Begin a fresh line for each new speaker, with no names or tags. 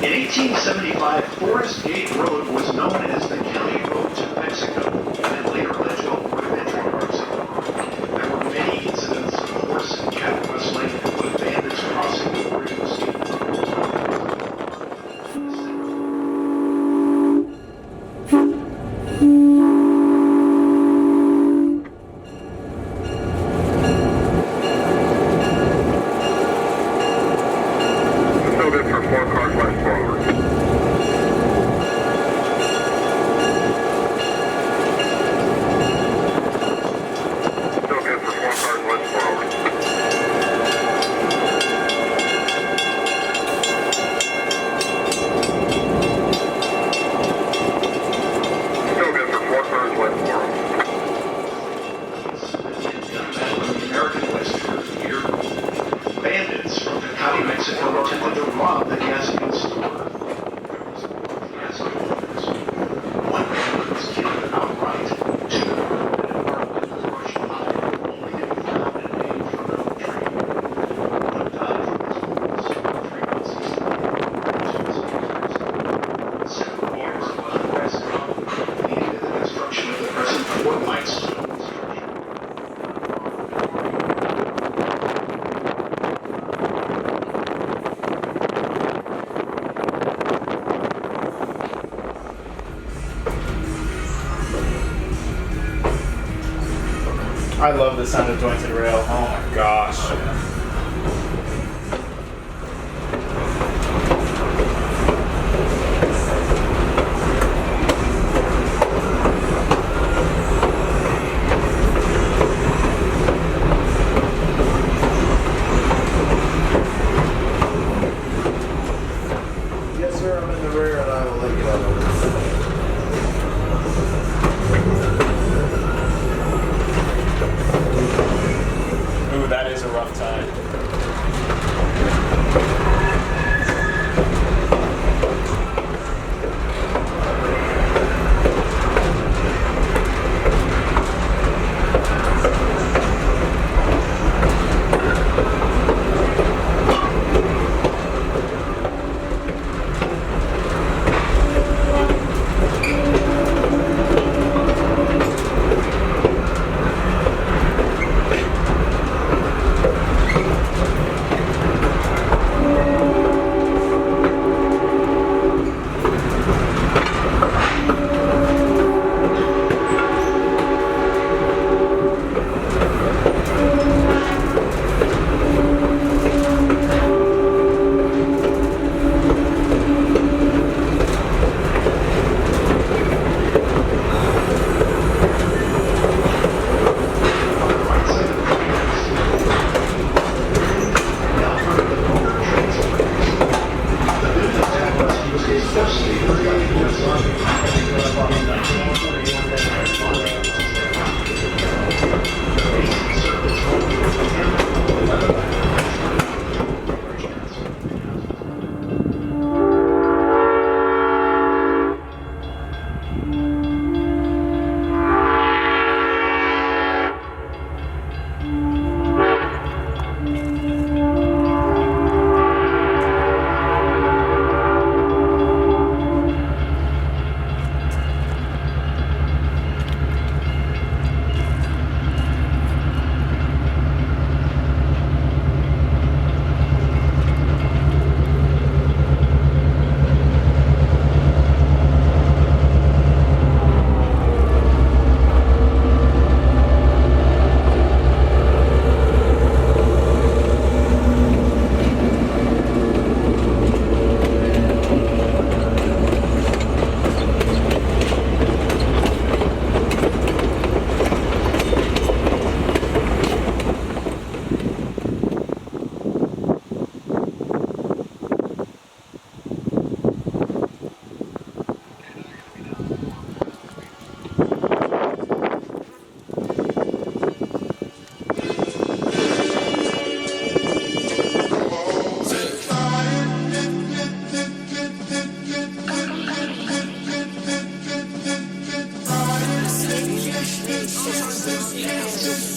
In 1875, Forest Gate Road was known as the County Road to Mexico, and later led to a port of entry in Mexico. There were many incidents of horse and cattle rustling, with bandits crossing the border to steal bandits from Tecate, Mexico attempted to rob the gasoline store. One bandit was killed outright. Two were in a brush pile, only to be found and named from an oak tree. One died from his wounds 3 months later. 7 years of unrest leading to the construction of the present Fort Mike Stone structure.
I love the sound of jointed rail. Oh my gosh.
Yes, sir. I'm in the rear, and I will let you know.
Ooh, that is a rough time.
This